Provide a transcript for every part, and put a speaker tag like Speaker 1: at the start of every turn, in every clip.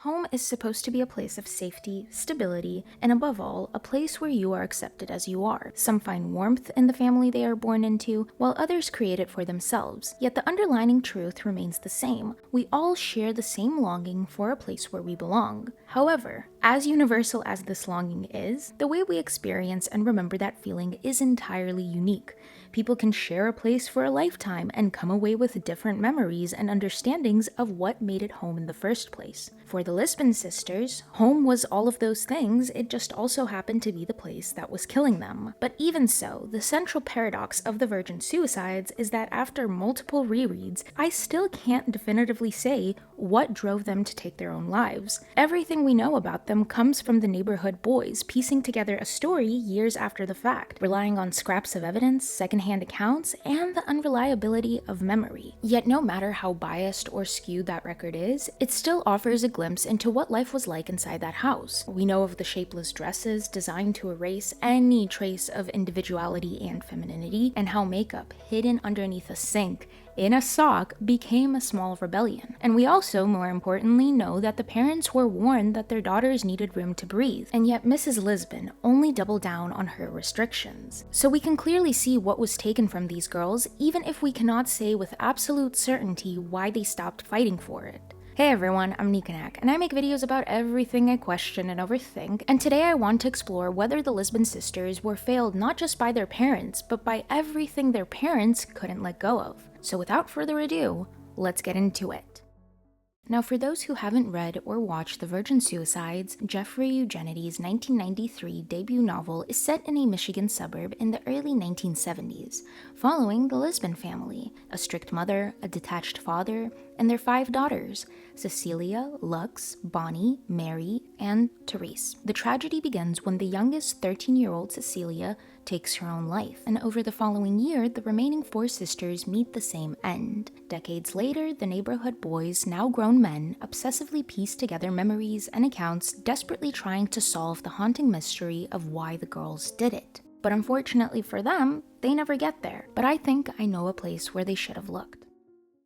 Speaker 1: Home is supposed to be a place of safety, stability, and above all, a place where you are accepted as you are. Some find warmth in the family they are born into, while others create it for themselves. Yet the underlying truth remains the same. We all share the same longing for a place where we belong. However, as universal as this longing is, the way we experience and remember that feeling is entirely unique. People can share a place for a lifetime and come away with different memories and understandings of what made it home in the first place. For the Lisbon Sisters, home was all of those things, it just also happened to be the place that was killing them. But even so, the central paradox of the Virgin Suicides is that after multiple rereads, I still can't definitively say what drove them to take their own lives. Everything we know about them comes from the neighborhood boys piecing together a story years after the fact, relying on scraps of evidence, secondhand accounts, and the unreliability of memory. Yet no matter how biased or skewed that record is, it still offers a glimpse into what life was like inside that house. We know of the shapeless dresses designed to erase any trace of individuality and femininity, and how makeup hidden underneath a sink in a sock became a small rebellion. And we also, more importantly, know that the parents were warned that their daughters needed room to breathe, and yet Mrs. Lisbon only doubled down on her restrictions. So we can clearly see what was taken from these girls, even if we cannot say with absolute certainty why they stopped fighting for it. Hey everyone, I'm Nikanak, and I make videos about everything I question and overthink, and today I want to explore whether the Lisbon Sisters were failed not just by their parents, but by everything their parents couldn't let go of. So without further ado, let's get into it. Now, for those who haven't read or watched The Virgin Suicides, Jeffrey Eugenides' 1993 debut novel is set in a Michigan suburb in the early 1970s, following the Lisbon family, a strict mother, a detached father, and their 5 daughters, Cecilia, Lux, Bonnie, Mary, and Therese. The tragedy begins when the youngest 13-year-old Cecilia takes her own life, and over the following year, the remaining 4 sisters meet the same end. Decades later, the neighborhood boys, now grown men, obsessively piece together memories and accounts, desperately trying to solve the haunting mystery of why the girls did it. But unfortunately for them, they never get there. But I think I know a place where they should have looked.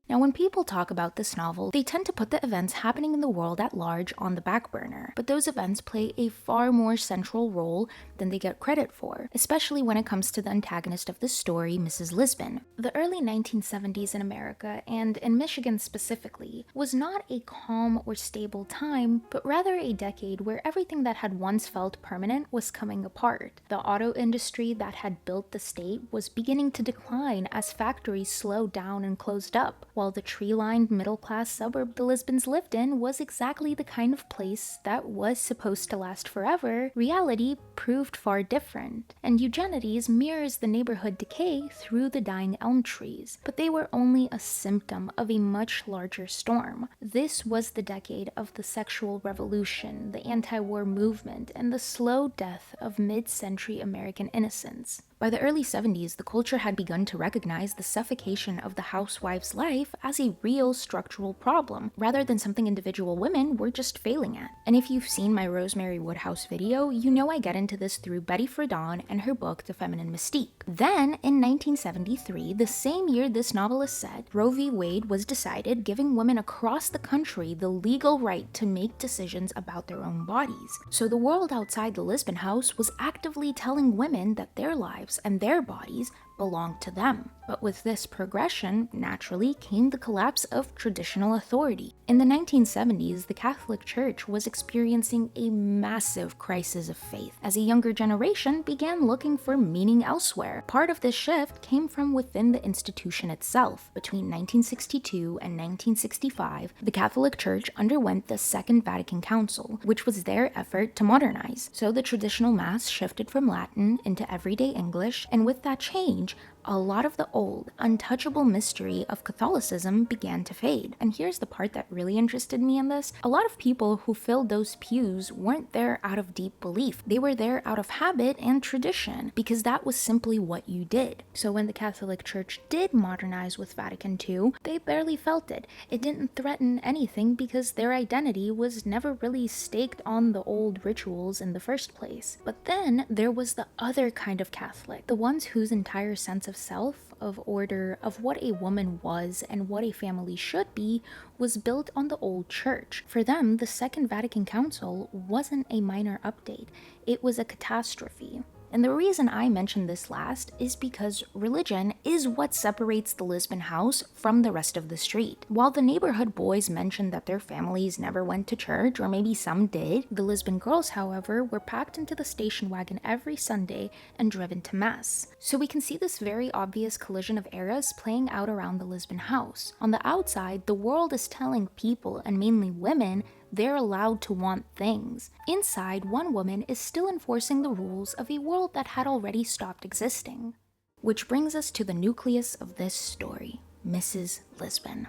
Speaker 1: Now, when people talk about this novel, they tend to put the events happening in the world at large on the back burner, but those events play a far more central role than they get credit for, especially when it comes to the antagonist of the story, Mrs. Lisbon. The early 1970s in America, and in Michigan specifically, was not a calm or stable time, but rather a decade where everything that had once felt permanent was coming apart. The auto industry that had built the state was beginning to decline as factories slowed down and closed up, while the tree-lined middle-class suburb the Lisbons lived in was exactly the kind of place that was supposed to last forever, reality proved far different, and Eugenides mirrors the neighborhood decay through the dying elm trees, but they were only a symptom of a much larger storm. This was the decade of the sexual revolution, the anti-war movement, and the slow death of mid-century American innocence. By the early 70s, the culture had begun to recognize the suffocation of the housewife's life as a real structural problem, rather than something individual women were just failing at. And if you've seen my Rosemary Woodhouse video, you know I get into this through Betty Friedan and her book, The Feminine Mystique. Then, in 1973, the same year this novel is set, Roe v. Wade was decided, giving women across the country the legal right to make decisions about their own bodies. So the world outside the Lisbon house was actively telling women that their lives and their bodies belonged to them. But with this progression, naturally came the collapse of traditional authority. In the 1970s, the Catholic Church was experiencing a massive crisis of faith, as a younger generation began looking for meaning elsewhere. Part of this shift came from within the institution itself. Between 1962 and 1965, the Catholic Church underwent the Second Vatican Council, which was their effort to modernize. So the traditional Mass shifted from Latin into everyday English, and with that change, a lot of the old, untouchable mystery of Catholicism began to fade. And here's the part that really interested me in this. A lot of people who filled those pews weren't there out of deep belief. They were there out of habit and tradition, because that was simply what you did. So when the Catholic Church did modernize with Vatican II, they barely felt it. It didn't threaten anything because their identity was never really staked on the old rituals in the first place. But then there was the other kind of Catholic, the ones whose entire sense of self, of order, of what a woman was and what a family should be, was built on the old church. For them, the Second Vatican Council wasn't a minor update, it was a catastrophe. And the reason I mention this last is because religion is what separates the Lisbon house from the rest of the street. While the neighborhood boys mentioned that their families never went to church, or maybe some did, the Lisbon girls, however, were packed into the station wagon every Sunday and driven to mass. So we can see this very obvious collision of eras playing out around the Lisbon house. On the outside, the world is telling people, and mainly women, they're allowed to want things. Inside, one woman is still enforcing the rules of a world that had already stopped existing. Which brings us to the nucleus of this story, Mrs. Lisbon.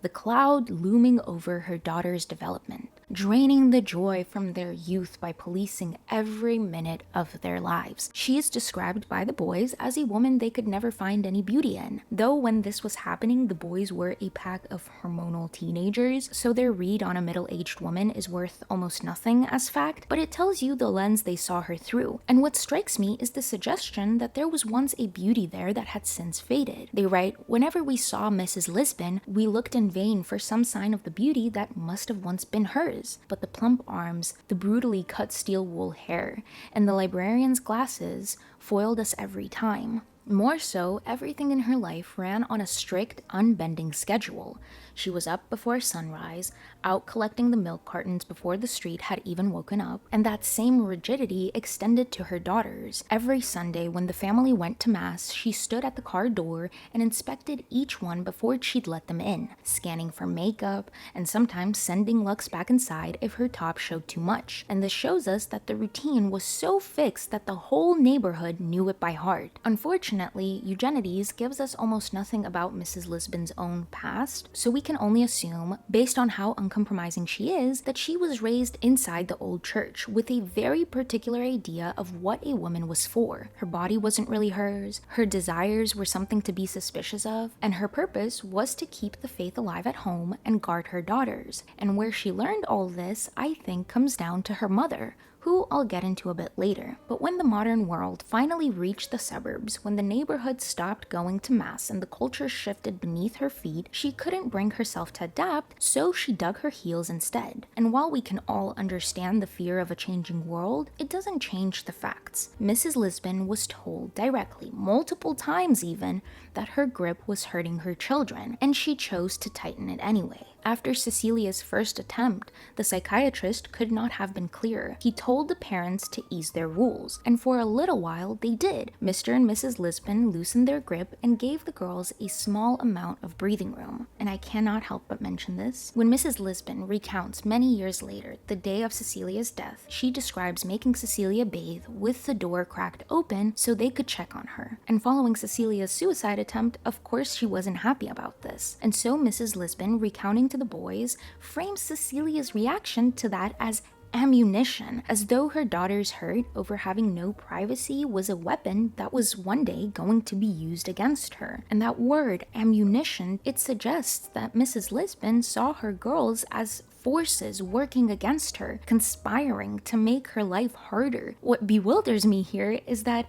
Speaker 1: The cloud looming over her daughter's development, draining the joy from their youth by policing every minute of their lives. She is described by the boys as a woman they could never find any beauty in. Though when this was happening, the boys were a pack of hormonal teenagers, so their read on a middle-aged woman is worth almost nothing as fact, but it tells you the lens they saw her through. And what strikes me is the suggestion that there was once a beauty there that had since faded. They write, "Whenever we saw Mrs. Lisbon, we looked in vain for some sign of the beauty that must have once been hers. But the plump arms, the brutally cut steel wool hair, and the librarian's glasses foiled us every time. More so, everything in her life ran on a strict, unbending schedule. She was up before sunrise, out collecting the milk cartons before the street had even woken up, and that same rigidity extended to her daughters. Every Sunday when the family went to mass, she stood at the car door and inspected each one before she'd let them in, scanning for makeup, and sometimes sending Lux back inside if her top showed too much. And this shows us that the routine was so fixed that the whole neighborhood knew it by heart. Unfortunately, Eugenides gives us almost nothing about Mrs. Lisbon's own past, so we can only assume, based on how uncompromising she is, that she was raised inside the old church with a very particular idea of what a woman was for. Her body wasn't really hers, her desires were something to be suspicious of, and her purpose was to keep the faith alive at home and guard her daughters. And where she learned all this, I think, comes down to her mother, who I'll get into a bit later. But when the modern world finally reached the suburbs, when the neighborhood stopped going to mass and the culture shifted beneath her feet, she couldn't bring herself to adapt, so she dug her heels instead. And while we can all understand the fear of a changing world, it doesn't change the facts. Mrs. Lisbon was told directly, multiple times even, that her grip was hurting her children, and she chose to tighten it anyway. After Cecilia's first attempt, the psychiatrist could not have been clearer. He told the parents to ease their rules, and for a little while they did. Mr. and Mrs. Lisbon loosened their grip and gave the girls a small amount of breathing room. And I cannot help but mention this. When Mrs. Lisbon recounts many years later, the day of Cecilia's death, she describes making Cecilia bathe with the door cracked open so they could check on her. And following Cecilia's suicide attempt, of course she wasn't happy about this. And so Mrs. Lisbon, recounting to the boys, frames Cecilia's reaction to that as ammunition, as though her daughter's hurt over having no privacy was a weapon that was one day going to be used against her. And that word, ammunition, it suggests that Mrs. Lisbon saw her girls as forces working against her, conspiring to make her life harder. What bewilders me here is that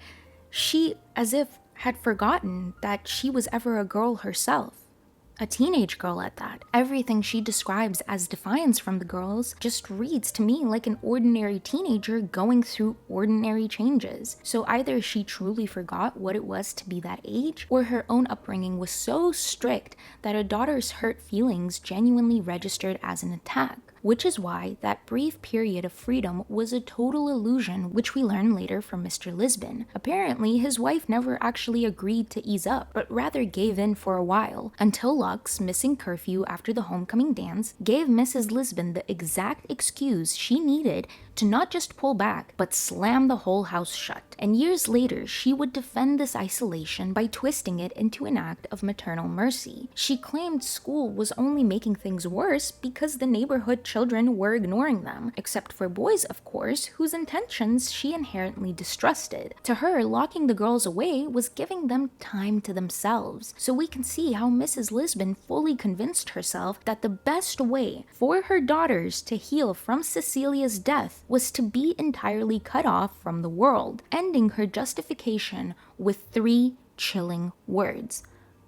Speaker 1: she, as if, had forgotten that she was ever a girl herself. A teenage girl at that. Everything she describes as defiance from the girls just reads to me like an ordinary teenager going through ordinary changes. So either she truly forgot what it was to be that age, or her own upbringing was so strict that a daughter's hurt feelings genuinely registered as an attack. Which is why that brief period of freedom was a total illusion, which we learn later from Mr. Lisbon. Apparently, his wife never actually agreed to ease up, but rather gave in for a while, until Lux, missing curfew after the homecoming dance, gave Mrs. Lisbon the exact excuse she needed to not just pull back, but slam the whole house shut. And years later, she would defend this isolation by twisting it into an act of maternal mercy. She claimed school was only making things worse because the neighborhood children were ignoring them, except for boys, of course, whose intentions she inherently distrusted. To her, locking the girls away was giving them time to themselves. So we can see how Mrs. Lisbon fully convinced herself that the best way for her daughters to heal from Cecilia's death was to be entirely cut off from the world, ending her justification with 3 chilling words.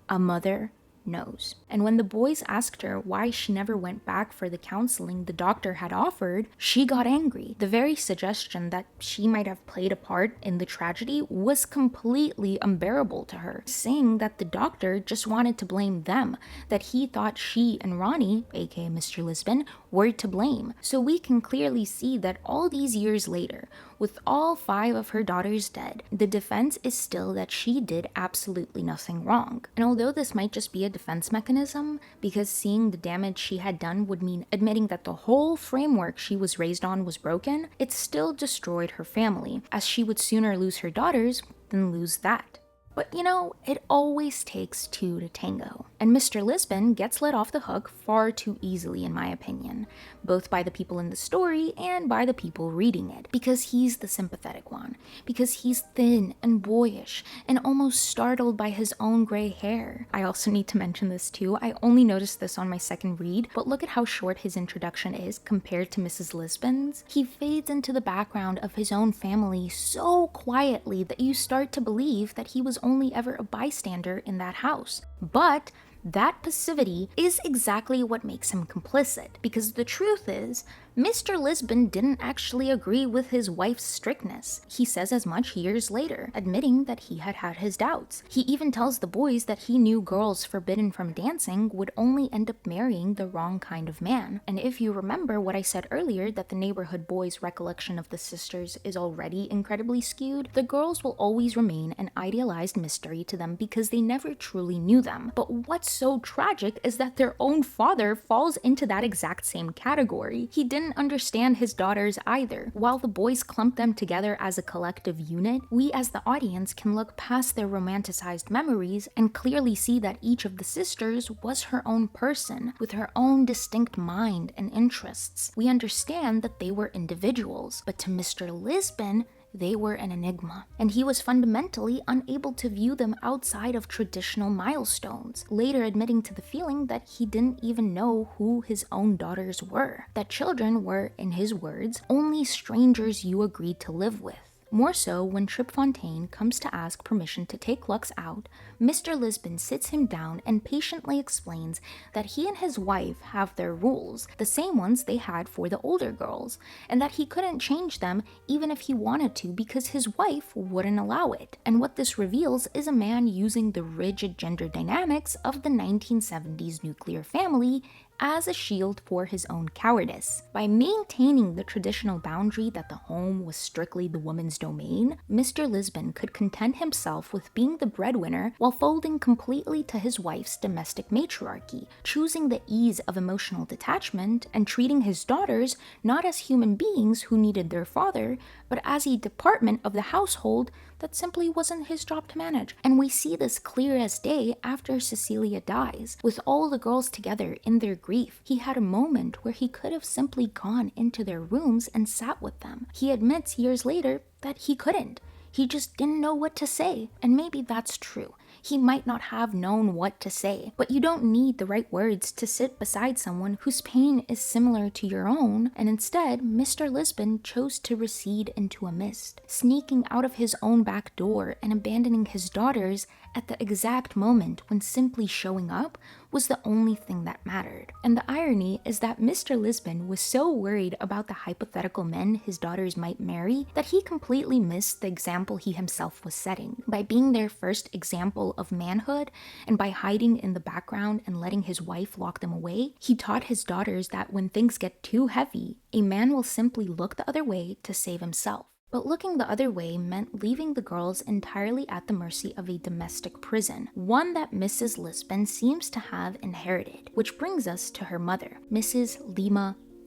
Speaker 1: A mother knows. And when the boys asked her why she never went back for the counseling the doctor had offered, she got angry. The very suggestion that she might have played a part in the tragedy was completely unbearable to her, saying that the doctor just wanted to blame them, that he thought she and Ronnie, aka Mr. Lisbon, were to blame. So we can clearly see that all these years later, with all 5 of her daughters dead, the defense is still that she did absolutely nothing wrong. And although this might just be a defense mechanism, because seeing the damage she had done would mean admitting that the whole framework she was raised on was broken, it still destroyed her family, as she would sooner lose her daughters than lose that. But it always takes 2 to tango. And Mr. Lisbon gets let off the hook far too easily, in my opinion, both by the people in the story and by the people reading it, because he's the sympathetic one, because he's thin and boyish and almost startled by his own gray hair. I also need to mention this too, I only noticed this on my second read, but look at how short his introduction is compared to Mrs. Lisbon's. He fades into the background of his own family so quietly that you start to believe that he was only ever a bystander in that house. But that passivity is exactly what makes him complicit, because the truth is, Mr. Lisbon didn't actually agree with his wife's strictness. He says as much years later, admitting that he had had his doubts. He even tells the boys that he knew girls forbidden from dancing would only end up marrying the wrong kind of man. And if you remember what I said earlier, that the neighborhood boys' recollection of the sisters is already incredibly skewed, the girls will always remain an idealized mystery to them because they never truly knew them. But what's so tragic is that their own father falls into that exact same category. He didn't understand his daughters either. While the boys clump them together as a collective unit, we as the audience can look past their romanticized memories and clearly see that each of the sisters was her own person, with her own distinct mind and interests. We understand that they were individuals, but to Mr. Lisbon, they were an enigma, and he was fundamentally unable to view them outside of traditional milestones, later admitting to the feeling that he didn't even know who his own daughters were, that children were, in his words, only strangers you agreed to live with. More so, when Trip Fontaine comes to ask permission to take Lux out, Mr. Lisbon sits him down and patiently explains that he and his wife have their rules, the same ones they had for the older girls, and that he couldn't change them even if he wanted to because his wife wouldn't allow it. And what this reveals is a man using the rigid gender dynamics of the 1970s nuclear family as a shield for his own cowardice. By maintaining the traditional boundary that the home was strictly the woman's domain, Mr. Lisbon could content himself with being the breadwinner while folding completely to his wife's domestic matriarchy, choosing the ease of emotional detachment and treating his daughters not as human beings who needed their father, but as a department of the household that simply wasn't his job to manage. And we see this clear as day after Cecilia dies. With all the girls together in their grief, he had a moment where he could have simply gone into their rooms and sat with them. He admits years later that he couldn't. He just didn't know what to say, and maybe that's true. He might not have known what to say, but you don't need the right words to sit beside someone whose pain is similar to your own, and instead, Mr. Lisbon chose to recede into a mist, sneaking out of his own back door and abandoning his daughters at the exact moment when simply showing up was the only thing that mattered. And the irony is that Mr. Lisbon was so worried about the hypothetical men his daughters might marry that he completely missed the example he himself was setting. By being their first example of manhood, and by hiding in the background and letting his wife lock them away, he taught his daughters that when things get too heavy, a man will simply look the other way to save himself. But looking the other way meant leaving the girls entirely at the mercy of a domestic prison, one that Mrs. Lisbon seems to have inherited, which brings us to her mother, Mrs.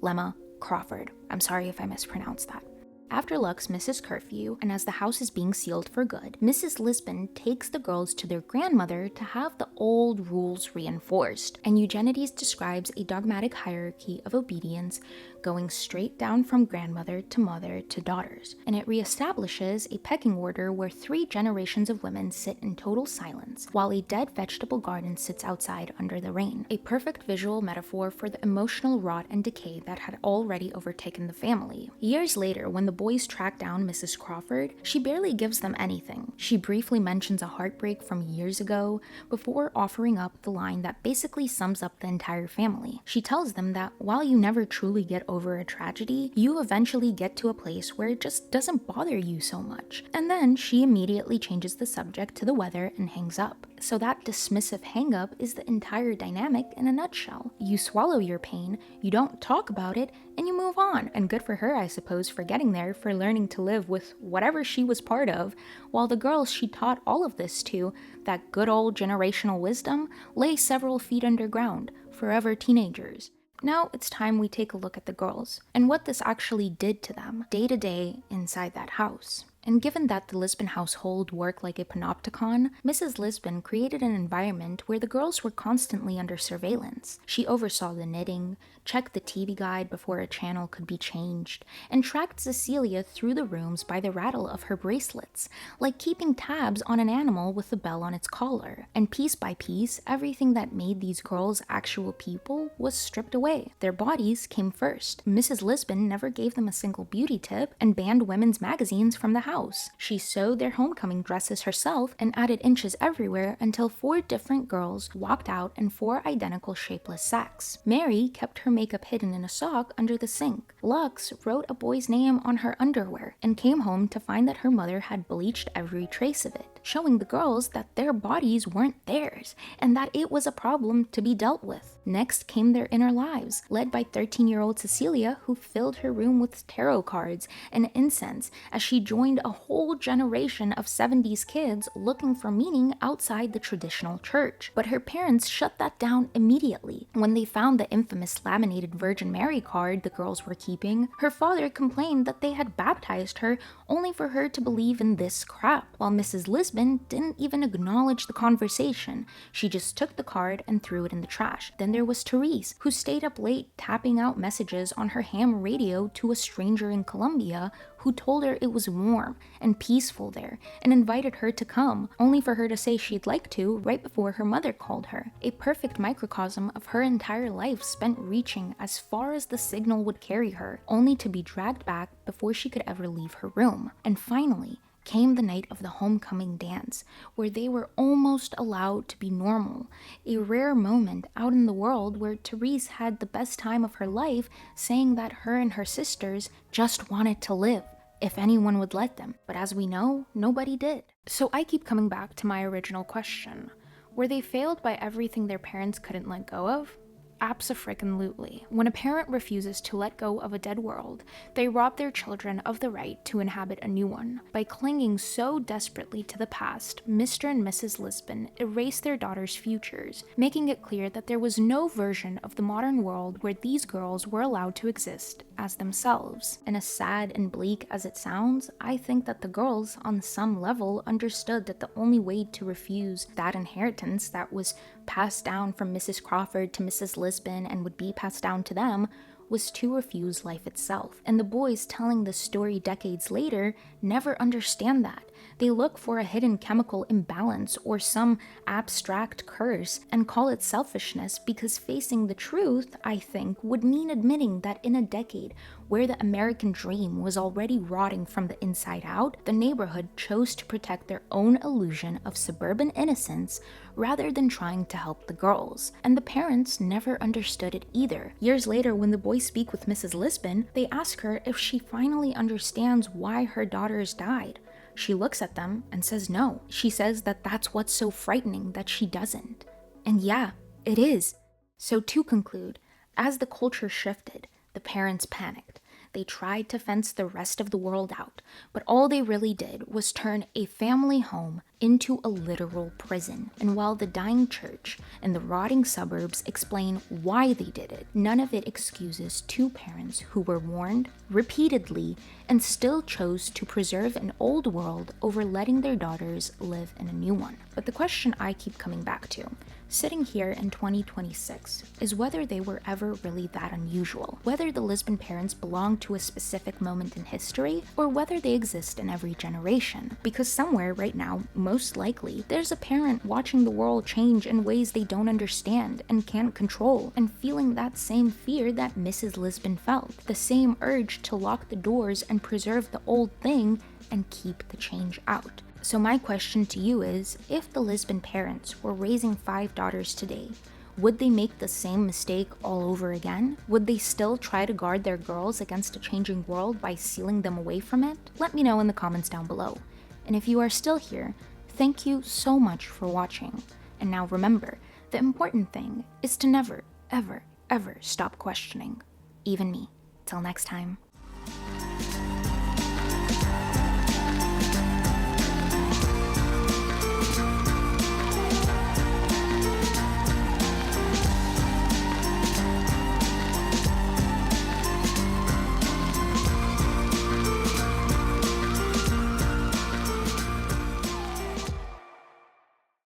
Speaker 1: Lema Crawford. I'm sorry if I mispronounced that. After Lux misses curfew, and as the house is being sealed for good, Mrs. Lisbon takes the girls to their grandmother to have the old rules reinforced, and Eugenides describes a dogmatic hierarchy of obedience going straight down from grandmother to mother to daughters, and it reestablishes a pecking order where 3 generations of women sit in total silence, while a dead vegetable garden sits outside under the rain. A perfect visual metaphor for the emotional rot and decay that had already overtaken the family. Years later, when the boys track down Mrs. Crawford, she barely gives them anything. She briefly mentions a heartbreak from years ago before offering up the line that basically sums up the entire family. She tells them that while you never truly get over a tragedy, you eventually get to a place where it just doesn't bother you so much. And then she immediately changes the subject to the weather and hangs up. So that dismissive hang-up is the entire dynamic in a nutshell. You swallow your pain, you don't talk about it, and you move on. And good for her, I suppose, for getting there, for learning to live with whatever she was part of, while the girls she taught all of this to, that good old generational wisdom, lay several feet underground, forever teenagers. Now it's time we take a look at the girls, and what this actually did to them, day to day, inside that house. And given that the Lisbon household worked like a panopticon, Mrs. Lisbon created an environment where the girls were constantly under surveillance. She oversaw the knitting, checked the TV guide before a channel could be changed, and tracked Cecilia through the rooms by the rattle of her bracelets, like keeping tabs on an animal with a bell on its collar. And piece by piece, everything that made these girls actual people was stripped away. Their bodies came first. Mrs. Lisbon never gave them a single beauty tip and banned women's magazines from the house. She sewed their homecoming dresses herself and added inches everywhere until 4 different girls walked out in 4 identical shapeless sacks. Mary kept her makeup hidden in a sock under the sink. Lux wrote a boy's name on her underwear and came home to find that her mother had bleached every trace of it, showing the girls that their bodies weren't theirs and that it was a problem to be dealt with. Next came their inner lives, led by 13-year-old Cecilia, who filled her room with tarot cards and incense as she joined a whole generation of 70s kids looking for meaning outside the traditional church. But her parents shut that down immediately. When they found the infamous laminated Virgin Mary card the girls were keeping, her father complained that they had baptized her only for her to believe in this crap, while Mrs. Lisbon didn't even acknowledge the conversation. She just took the card and threw it in the trash. Then there was Therese, who stayed up late tapping out messages on her ham radio to a stranger in Colombia who told her it was warm and peaceful there and invited her to come, only for her to say she'd like to right before her mother called her. A perfect microcosm of her entire life spent reaching as far as the signal would carry her, only to be dragged back before she could ever leave her room. And finally came the night of the homecoming dance, where they were almost allowed to be normal, a rare moment out in the world where Therese had the best time of her life, saying that her and her sisters just wanted to live, if anyone would let them. But as we know, nobody did. So I keep coming back to my original question. Were they failed by everything their parents couldn't let go of? Abso-frickin-lutely. When a parent refuses to let go of a dead world, they rob their children of the right to inhabit a new one. By clinging so desperately to the past, Mr. and Mrs. Lisbon erased their daughters' futures, making it clear that there was no version of the modern world where these girls were allowed to exist as themselves. And as sad and bleak as it sounds, I think that the girls, on some level, understood that the only way to refuse that inheritance that was passed down from Mrs. Crawford to Mrs. Lisbon and would be passed down to them was to refuse life itself. And the boys telling the story decades later never understand that. They look for a hidden chemical imbalance or some abstract curse and call it selfishness, because facing the truth, I think, would mean admitting that in a decade where the American dream was already rotting from the inside out, the neighborhood chose to protect their own illusion of suburban innocence rather than trying to help the girls. And the parents never understood it either. Years later, when the boys speak with Mrs. Lisbon, they ask her if she finally understands why her daughters died. She looks at them and says no. She says that that's what's so frightening, that she doesn't. And yeah, it is. So to conclude, as the culture shifted, the parents panicked. They tried to fence the rest of the world out, but all they really did was turn a family home into a literal prison. And while the dying church and the rotting suburbs explain why they did it, none of it excuses two parents who were warned repeatedly and still chose to preserve an old world over letting their daughters live in a new one. But the question I keep coming back to, sitting here in 2026, is whether they were ever really that unusual, whether the Lisbon parents belong to a specific moment in history, or whether they exist in every generation. Because somewhere right now, most likely, there's a parent watching the world change in ways they don't understand and can't control, and feeling that same fear that Mrs. Lisbon felt, the same urge to lock the doors and preserve the old thing and keep the change out. So my question to you is, if the Lisbon parents were raising 5 daughters today, would they make the same mistake all over again? Would they still try to guard their girls against a changing world by sealing them away from it? Let me know in the comments down below. And if you are still here, thank you so much for watching. And now remember, the important thing is to never, ever, ever stop questioning. Even me. Till next time.